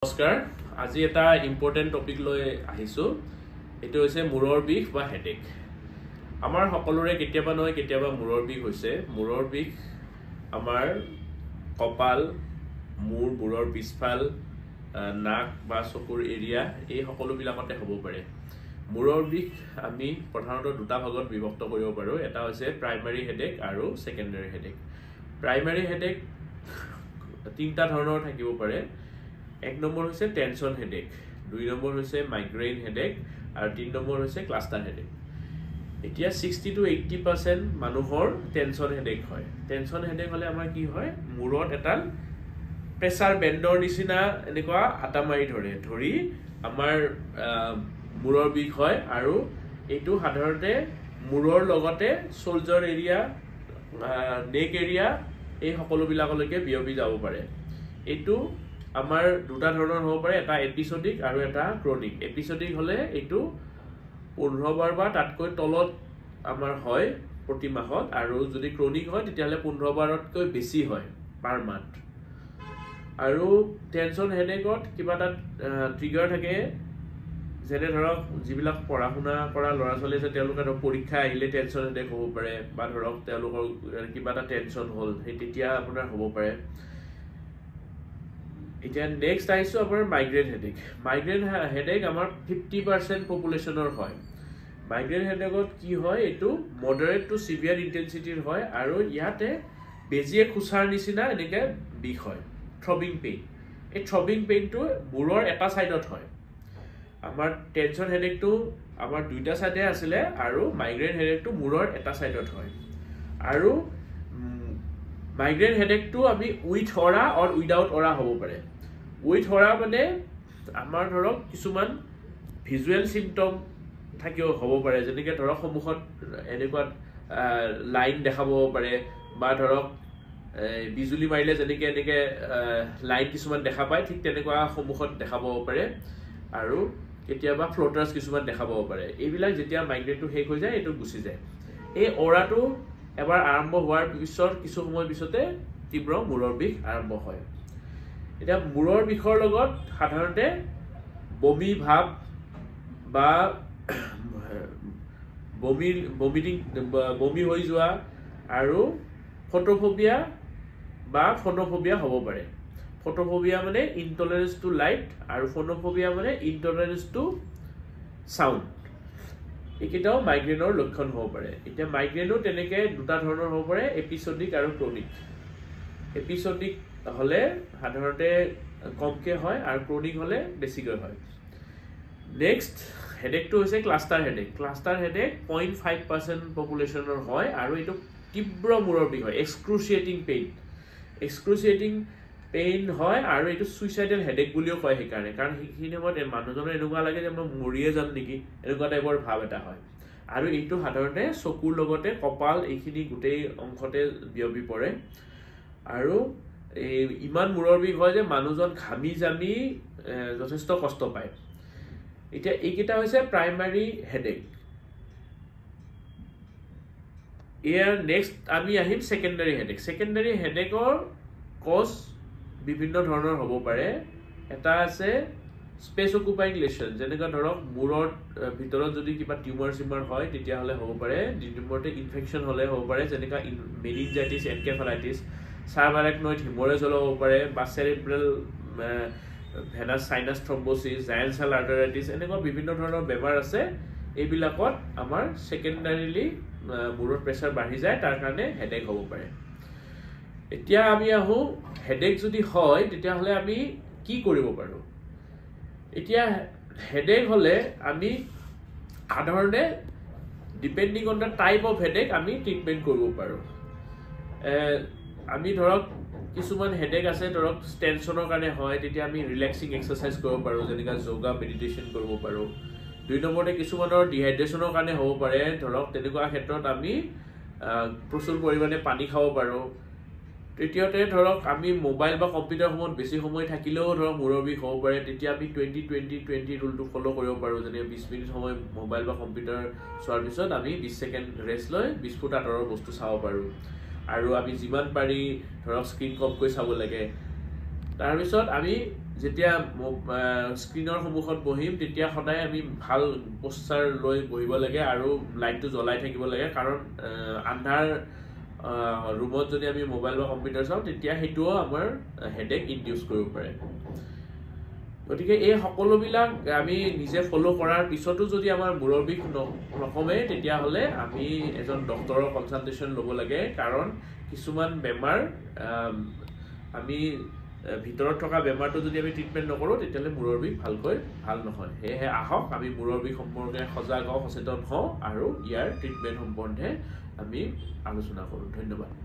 নমস্কাৰ আজি এটা ইম্পৰ্টেণ্ট টপিক লৈ আহিছো এটো হৈছে মূৰৰ বিষ বা হেডেক আমাৰ সকলোৰে কেতিয়াবা নহয় কেতিয়াবা মূৰৰ বিষ হৈছে মূৰৰ বিষ আমাৰ কপাল মূৰৰ পিছফাল নাক বা চকুৰ এৰিয়া এই সকলো বিলাকতে হ'ব পাৰে মূৰৰ বিষ আমি প্ৰধানত দুটা ভাগত বিভক্ত কৰিব পাৰো এটা হৈছে প্ৰাইমাৰী হেডেক আৰু সেকেন্ডাৰী হেডেক প্ৰাইমাৰী হেডেক তিনটা ধৰণৰ থাকিব পাৰে এক নম্বৰ হৈছে টেনশন হেডেক দুই নম্বৰ হৈছে মাইগ্ৰেইন হেডেক আৰু তিন নম্বৰ হৈছে ক্লাষ্টাৰ হেডেক এতিয়া 60 to 80% মানুহৰ টেনশন হেডেক হয় টেনশন হেডেক হলে আমাৰ কি হয় মূৰত এটা প্ৰেসাৰ বেণ্ডৰ নিচিনা এনেকুৱা হাতা মাৰি ধৰি আমাৰ মূৰৰ বিষ হয় আৰু এইটো সাধাৰণতে মূৰৰ লগতে শোল্ডাৰ এৰিয়া নেক এৰিয়া এই সকলো বিলাকলৈকে বিয়পি যাব পাৰে এইটো আমাৰ দুটা ধৰণৰ হ'ব পাৰে এটা এপিসোডিক আৰু এটা ক্ৰনিক এপিসোডিক হলে এইটো 15 বাৰ বা তাতকৈ তলত আমাৰ হয় প্ৰতি মাহত আৰু যদি ক্ৰনিক হয় তেতিয়াহলে 15 বাৰতকৈ বেছি হয় পাৰ মান্থ আৰু টেনশন হেডেকত কিবা এটা ট্ৰিগাৰ থাকে যেনে ধৰক যিবিলাক পঢ়া শুনা কৰা ল'ৰা ছোৱালী আছে তেওঁলোকৰ পৰীক্ষা আহিলে টেনশন হেডেক হ'ব পাৰে বা ধৰক তেওঁলোকৰ কিবা এটা টেনশন হ'ল সেই তেতিয়া আপোনাৰ হ'ব পাৰে এতিয়া নেক্সট আইছো আপোনাৰ মাইগ্ৰেইন হেডেক আমাৰ 50% পপুলেশনৰ হয় মাইগ্ৰেইন হেডেকত কি হয় এটো মডাৰেট টু সিভিয়াৰ ইন্টেন্সিটিৰ হয় আৰু ইয়াতে বেজিয়ে খুচাৰ নিচিনা এনেকে বিষ হয় থ্ৰবিং পেইন এই থ্ৰবিং পেইনটো মূৰৰ এটা সাইডত হয় আমাৰ টেনশন হেডেকটো আমাৰ দুইটা সাইডে আছিল আৰু মাইগ্ৰেইন হেডেকটো মূৰৰ এটা সাইডত হয় আৰু মাইগ্ৰেইন হেডেকটো আমি with aura or without aura হ'ব পাৰে উইথ অৰা মানে আমাৰ ধৰক কিছুমান ভিজুৱেল সিম্পটম থাকিও হ'ব পাৰে যেনেকৈ ধৰক সমুখত এনেকুৱা লাইন দেখাব পাৰে বা ধৰক বিজুলি মাৰিলে যেনেকৈ এনেকৈ লাইন কিছুমান দেখা পায় ঠিক তেনেকুৱা সমুখত দেখাব পাৰে আৰু কেতিয়াবা ফ্লোটাৰ্স কিছুমান দেখাব পাৰে এইবিলাক যেতিয়া মাইগ্ৰেইনটো শেষ হৈ যায় এটো গুচি যায় এই অৰাটো এবাৰ আৰম্ভ হোৱাৰ পিছত কিছু সময় পিছতে তীব্ৰ মূৰৰ বিষ আৰম্ভ হয় এটা মূৰৰ বিষৰ লগত সাধাৰণতে বমি ভাব বা বমি হৈ যোৱা আৰু ফটোফোবিয়া বা ফোনোফোবিয়া হ'ব পাৰে ফটোফোবিয়া মানে ইনটলাৰেন্স টু লাইট আৰু ফোনোফোবিয়া মানে ইনটলাৰেন্স টু সাউন্ড একেটাও মাইগ্ৰেইনৰ লক্ষণ হ'ব পাৰে এতিয়া মাইগ্ৰেইনো তেনেকে দুটা ধৰণৰ হ'ব পাৰে এপিসোডিক আৰু ক্ৰনিক এপিসোডিক হলে সাধাৰণতে কমকে হয় আৰু ক্ৰনিক হলে বেছিকৈ হয় নেক্সট হেডেকটো হৈছে ক্লাষ্টাৰ হেডেক 0.5% পপুলেশনৰ হয় আৰু এটো তীব্ৰ মূৰৰ বিষ হয় এক্সক্ৰুচিয়েটিং পেইন হয় আৰু এটো সুইসাইডাল হেডেক বুলিও কয় সেইকাৰণে কাৰণ সেইখিনি সময়ত মানুহজনৰ এনেকুৱা লাগে যে মই মৰিয়ে যাম নেকি এনেকুৱা টাইপৰ ভাব এটা হয় আৰু এইটো সাধাৰণতে চকুৰ লগতে কপাল এইখিনি গোটেই অংশতে বিয়পি পৰে আৰু ইমান মূৰৰ বিষ হয় যে মানুহজন ঘামি জামি যথেষ্ট কষ্ট পায় এতিয়া এইকেইটা হৈছে প্ৰাইমাৰী হেডেক ইয়াৰ নেক্সট আমি আহিম সেকেন্ডাৰী হেডেকৰ কজ বিভিন্ন ধৰণৰ হ'ব পাৰে এটা আছে স্পেচ অকুপাইং লেশন যেনেকা ধৰক মূৰৰ ভিতৰত যদি কিবা টিউমাৰ হয় তেতিয়াহলে হ'ব পাৰে ডিম্বৰতে ইনফেকশন হলে হ'ব পাৰে যেনেকা মেনিনজাইটিছ এনকেফালাইটিছ সাবআৰাকনয়েড হেমৰেজ হ'ব পাৰে বা সেৰেব্ৰাল ভেনাস সাইনাস থ্ৰম্বোসিস জায়ান্ট সেল আৰ্টাৰাইটিছ এনেকুৱা বিভিন্ন ধৰণৰ বেমাৰ আছে এইবিলাকত আমাৰ সেকেন্ডাৰীলি মূৰৰ প্ৰেসাৰ বাঢ়ি যায় তাৰ কাৰণে হেডেক হ'ব পাৰে এতিয়া আমি আহো হেডেক যদি হয় তেতিয়াহলে আমি কি কৰিব পাৰো এতিয়া হেডেক হলে আমি সাধাৰণতে depending on the type of headache আমি ট্ৰিটমেন্ট কৰিব পাৰো আমি ধৰক কিছুমান হেডেক আছে ধৰক টেনশনৰ কাৰণে হয় তেতিয়া আমি ৰিলেক্সিং এক্সাৰসাইজ কৰিব পাৰো যেনেকা যোগা মেডিটেশন কৰিব পাৰো দুই নম্বৰতে কিছুমানৰ ডিহাইড্ৰেচনৰ কাৰণে হ'ব পাৰে ধৰক তেনেকুৱা ক্ষেত্ৰত আমি প্ৰচুৰ পৰিমাণে পানী খাব পাৰো তৃতীয়তে ধৰক আমি মোবাইল বা কম্পিউটাৰ সময়ত বেছি সময় থাকিলেও ধৰক মূৰৰ বিষ হ'ব পাৰে তেতিয়া আমি 20-20-20 ৰুলটো ফলো কৰিব পাৰো যেনে 20 মিনিট সময় মোবাইল বা কম্পিউটাৰ চোৱাৰ পিছত আমি 20 সেকেন্ড ৰেষ্ট লৈ 20 ফুট আঁতৰৰ বস্তু চাব পাৰো আৰু আমি যিমান পাৰি ধৰক স্ক্ৰিন কমকৈ চাব লাগে তাৰ পিছত আমি যেতিয়া স্ক্ৰীনৰ সন্মুখত বহিম তেতিয়া সদায় আমি ভাল পোষ্টাৰ লৈ বহিব লাগে আৰু লাইটটো জ্বলাই থাকিব লাগে কাৰণ আন্ধাৰ ৰুমত যদি আমি মোবাইল বা কম্পিউটাৰ চাওঁ তেতিয়া সেইটোও আমাৰ হেডেক ইনডিউচ কৰিব পাৰে গতিকে এই সকলোবিলাক আমি নিজে ফলো কৰাৰ পিছতো যদি আমাৰ মূৰৰ বিষ নকমে তেতিয়াহ'লে আমি এজন ডক্তৰৰ কনচালটেশ্যন ল'ব লাগে কাৰণ কিছুমান বেমাৰ আমি ভিতৰত থকা বেমাৰটো যদি আমি ট্ৰিটমেণ্ট নকৰোঁ তেতিয়াহ'লে মূৰৰ বিষ ভালকৈ ভাল নহয় সেয়েহে আহক আমি মূৰৰ বিষ সম্পৰ্কে সজাগ হওঁ সচেতন হওঁ আৰু ইয়াৰ ট্ৰিটমেণ্ট সম্বন্ধে আমি আলোচনা কৰোঁ ধন্যবাদ